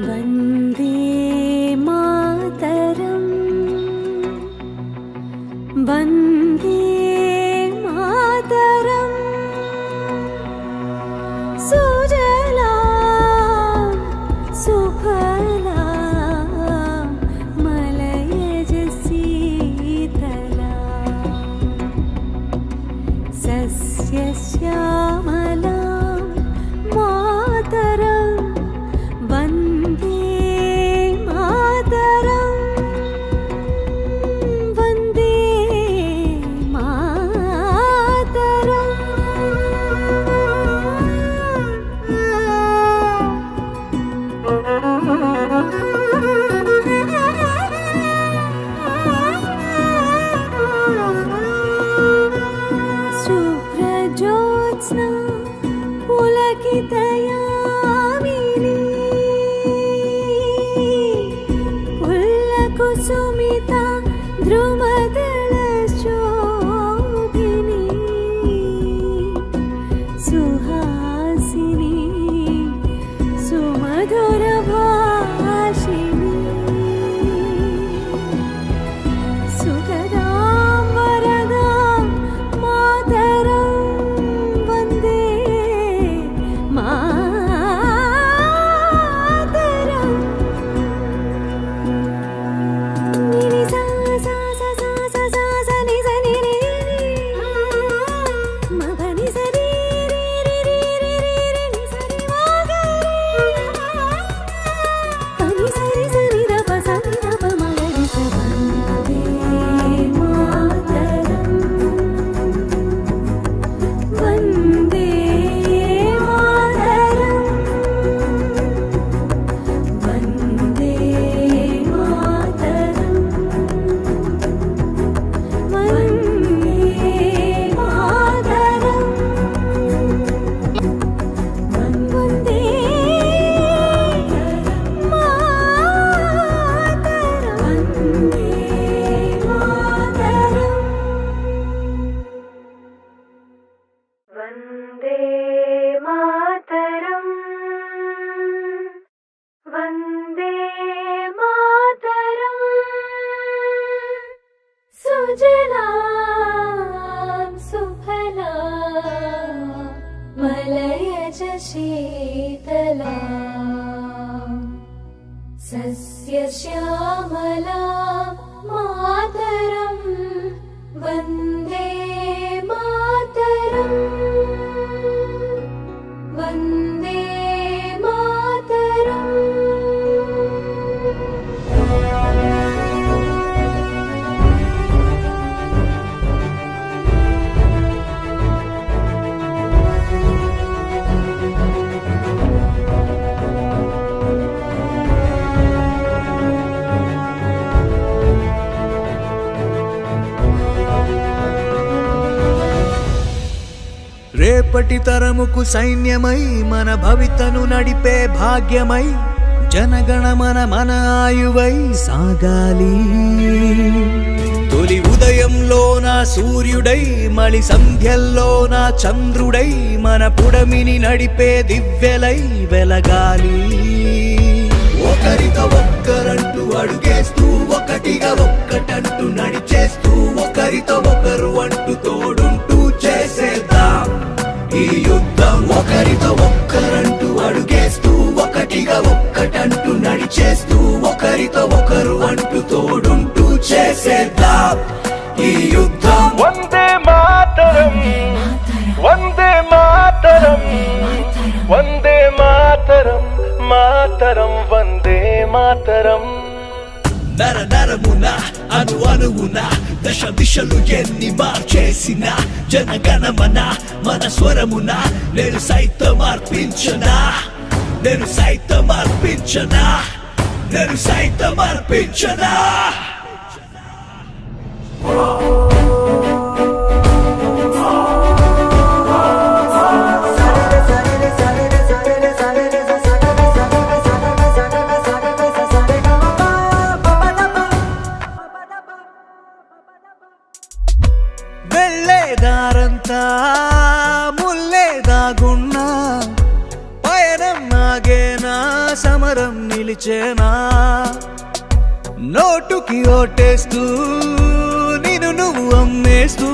वन्दे मातरम् वन्दे मातरम् सुजलां सुफलां मलयज शीतलां सस्यश्यामलां मातरं वन्दे शुभ्रज्योत्स्ना पुलकितयामिनी पुल्लकुसुमिता ध्रुवदलशोभिनी सुहासिनी सुमधुरभाषिणी सुखदां वरदां मातरं वन्दे मातरम् निनि सा सा सा सा सा सा सा नि सा नि रि रि म प नि सा रि रि रि रि रि रि नि सा रि म ग रि प नि सा रि द प सा नि द प म ग रि स वन्दे मातरम् वन्दे मातरम् वन्दे मातरम् वन्दे मातरम् वन्दे मातरम् वन्दे मातरम् सुजलां सुफलां मलयज शीतलां सस्यश्यामलां मातरं वन्दे मातरम् वन्दे मातरम् రేపటి తరముకు సైన్యమై మన భవితను నడిపే భాగ్యమై జనగణమన మన ఆయువై సాగాలి తొలి ఉదయంలోన సూర్యుడై మలి సంధ్యల్లోన చంద్రుడై మన పుడమిని నడిపే దివ్యలై వెలగాలి ఒకరితో ఒక్కరంటూ అడుగేస్తూ ఒకటిగా ఒక్కటంటూ నడిచేస్తూ ఒకరితో ఒకరు అంటూ తోడుంటూ చేసేద్దాం ఈ యుద్ధం ఒకరితో ఒక్కరంటూ అడుగేస్తూ ఒకటిగా ఒక్కటంటూ నడిచేస్తూ ఒకరితో ఒకరు అంటూ తోడుంటూ చేసేద్దాం ఈ యుద్ధం వందే మాతరం వందే మాతరం వందే మాతరం మాతరం వందే మాతరం నర నరమున అను అణువున దశ దిశలు ఎన్ని మార్చేసిన జనగణమన మన స్వరమున నేను సైతం అర్పించనా నేను సైతం అర్పించనా నేను సైతం అర్పించనా వెళ్ళేదారంతా ముల్లే దాగున్నా పయనం నాగేనా సమరం నిలిచేనా నోటుకి ఓటేస్తూ నిన్ను నువ్వు అమ్మేస్తూ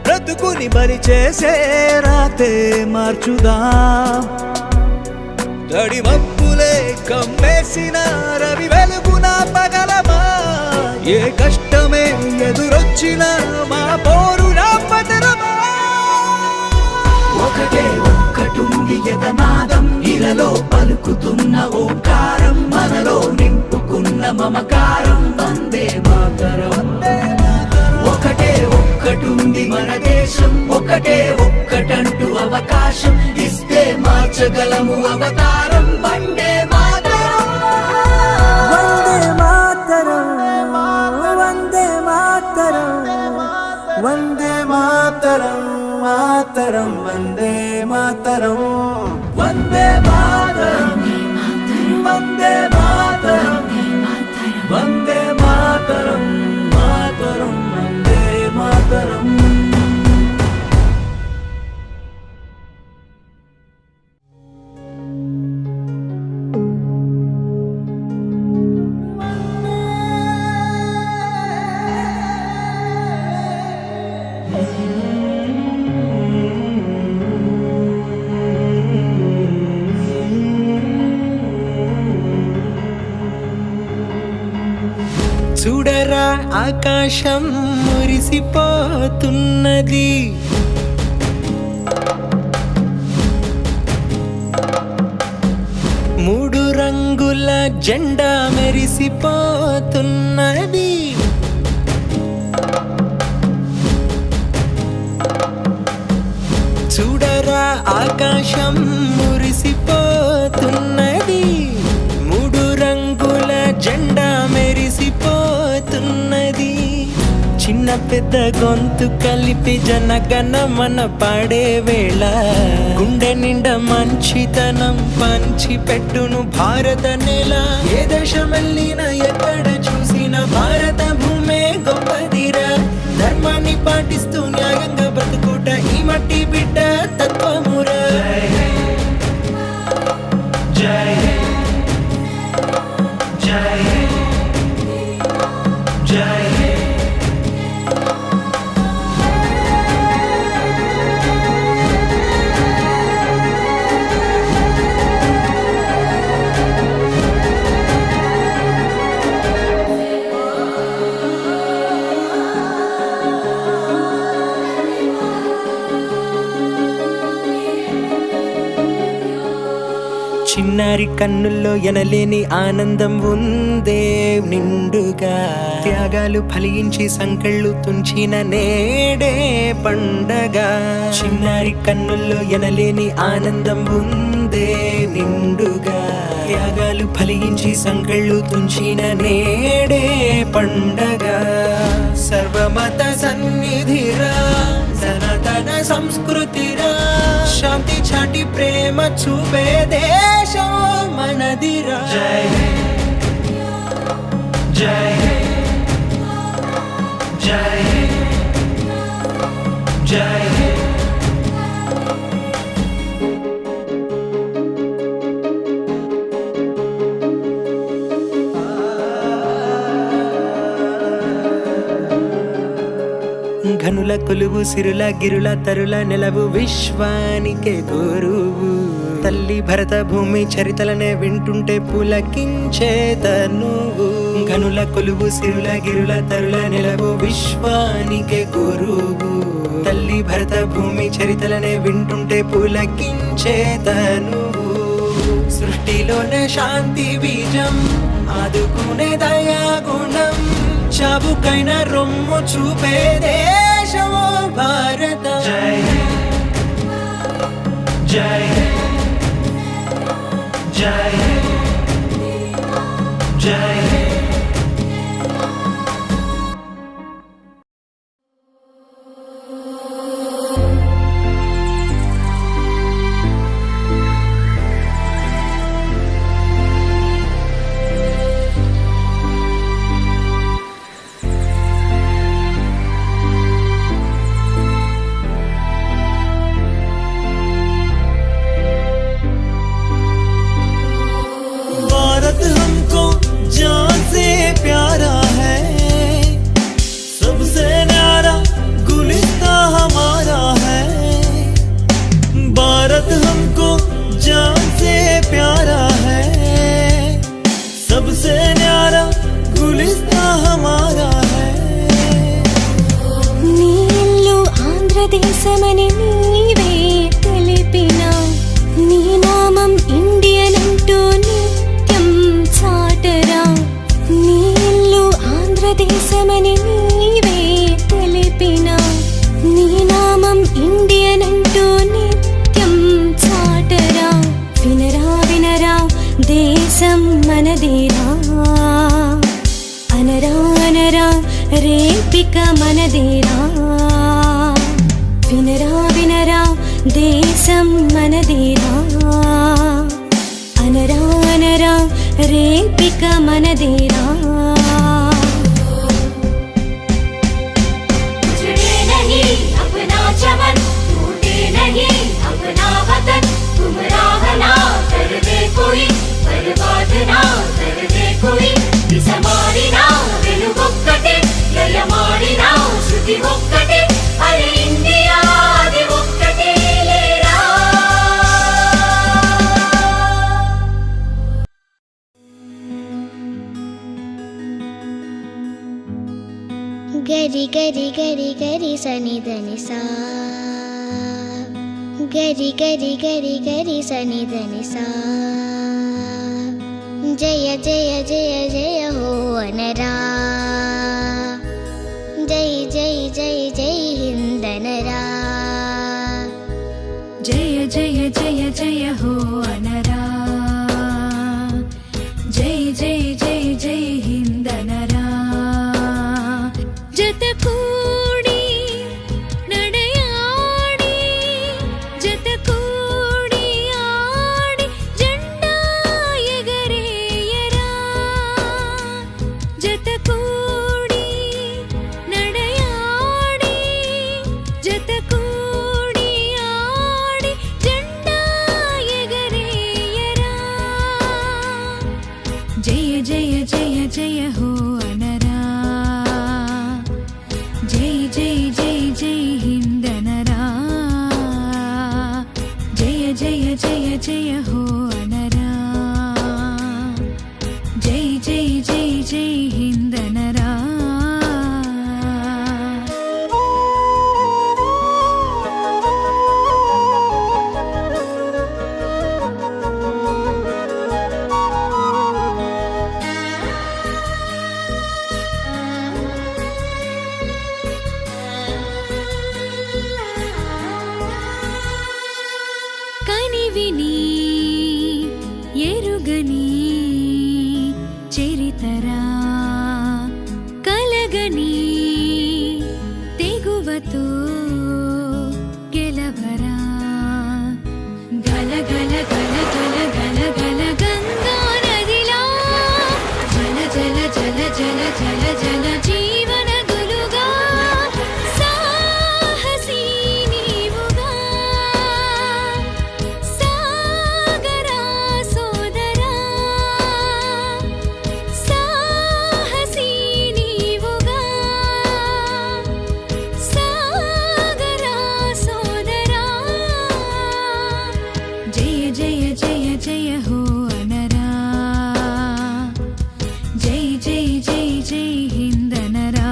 బ్రతుకుని బలి చేసే రాతే మార్చుదా తడి మప్పులే కమ్మేసిన రవి వెలుగున పగలమా ఏ కష్టమే ఎదురొచ్చిన మా పోరు పతరమా ఒకటే ఒక్కటుంది ఎదనాదం ఇలలో పలుకుతున్న ఓంకారం మనలో నింపుకున్న మమకారం వందే మాతరం ఒకటే ఒక్కటుంది మన దేశం ఒకటే ఒక్కటంటూ అవకాశం ఇస్తే మార్చగలము అవతారం వందే మాతరం వందే మాతరం వందే మాతరం మాతరం వందే మాతరం వందే మాతరం వందే మాతరం వందే మాతరం మాతరం వందే మాతరం చూడరా ఆకాశం మురిసిపోతున్నది మూడు రంగుల జెండా మెరిసిపోతున్నది చూడరా ఆకాశం మురిసిపోతున్నది మూడు రంగుల జెండా మెరిసిపోతున్నది చిన్న పెద్ద గొంతు కలిపి జనగణమన పాడే వేళ గుండె నిండా మంచితనం పంచి పెట్టును భారత నేల ఏ దేశమెల్లినా ఎక్కడ చూసిన భారత భూమే గొప్పదిరా ధర్మాన్ని పాటిస్తూ న్యాయంగా బతుకుట ఈ మట్టి బిడ్డ తత్వమురా జై జై జై చిన్నారి కన్నుల్లో ఎనలేని ఆనందం ఉందే నిండుగా త్యాగాలు ఫలించి సంకెళ్ళు తుంచిన నేడే పండగ చిన్నారి కన్నుల్లో ఎనలేని ఆనందం ఉందే నిండుగా త్యాగాలు ఫలించి సంకెళ్ళు తుంచిన నేడే పండగ సర్వమత సన్నిధిరా సనాతన సంస్కృతిరా శాంతి చాటి ప్రేమ చూపే దేశం మనదిరా జై జై జై జై ఘనుల కొలువు సిరుల గిరుల తరుల నెలవు విశ్వానికే గురువు తల్లి భరత భూమి చరితలనే వింటుంటే పులకించే తనువు ఘనుల కొలువు సిరుల గిరుల తరుల నెలవు విశ్వానికే గురువు తల్లి భరత భూమి చరితలనే వింటుంటే పులకించే తనువు సృష్టిలోనే శాంతి బీజం ఆదుకునే దయా గుణం చాబుకైన రొమ్ము చూపే దేశమో భారత జై జై జై జై ఆంధ్రదేశమని నీవే తెలిపినా నీ నామం ఇండియన్ అంటూ నిత్యం చాటరా నీ ఇల్లు ఆంధ్రదేశమని నీవే తెలిపినా నీ నామం ఇండియన్ అంటూ నిత్యం చాటరా వినరా వినరా దేశం మనదేరా అనరా అనరా రేపిక మనదేరా వినరా వినరా దేశం మనదేరా అనరా అనరా రేపిక మనదేరా గరి గరి గరి గరి సని దని సా గరి గరి గరి గరి సని దని సా జయ జయ జయ జయ హో అనరా జై జై జై జై హిందనరా జయ జయ జయ జయ హో అనరా జై జై జై జై హిందనరా జతకూడి నడయాడి జతకూడి ఆడి జెండా ఎగరేయరా జతకూడి నడయాడి జతకూడి ఆడి జెండా ఎగరేయరా జయ జయ జయ జయ హో అనరా జై జై జై జై హిందనరా జయ జయ జయ జయ హో అనరా జై జై జై జై హిందనరా కనివిని ఎరుగని చరితరా కలగని తెగువతో గెలవరా గల గల గల గల గల గల గంగా నదిలా జల జల జల జల జల జల జీవన గులుగా సాహసీ నీవుగా సాగరా సోదరా సాహసీ నీవుగా సాగరా సోదరా జయ జయ జయ జయ హో అనరా జై జై జై జై హిందనరా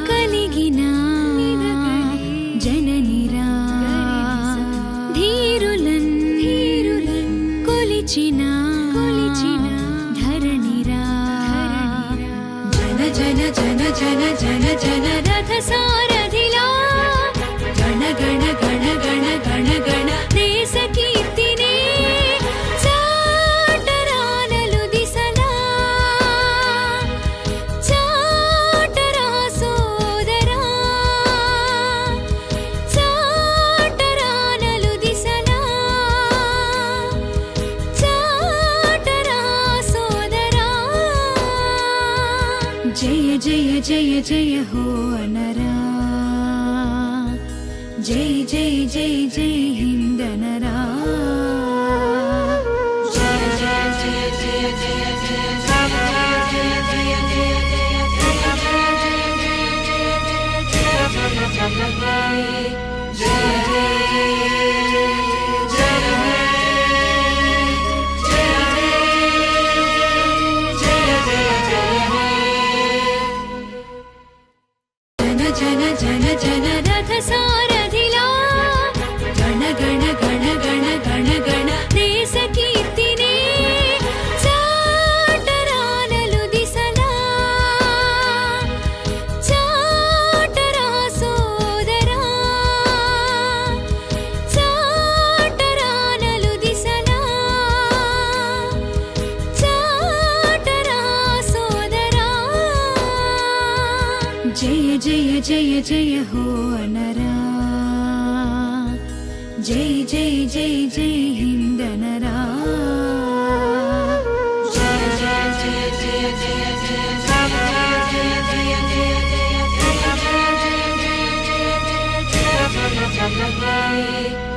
కలిగిన జననిరా ధీరులన్ కొలిచిన ధరణిరా జన జన జన జన జన జన రథ సారథిలా గణ గణ గణ గణ గణ గణ దేశ కీర్తినే చాటరానలు దిశలా చాటరా సోదరా చాటరానలు దిశలా చాటరా సోదరా జయ జయ జయ జయ హో అనరా జై జై జై జై హిందనరా జయ జయ జయ జయ జయ జయ జన జన జన రథ సారథిలా గణ గణ గణ గణ గణ గణ దేశ కీర్తినే చాటరానలు దిశలా చాటరా సోదరా చాటరానలు దిశలా చాటరా సోదరా జయ జయ జయ జయ హో అనరా జై జై జై జై హిందనరా జయ జయ జయ జయ జయ జయ జయ జయ జయ జయ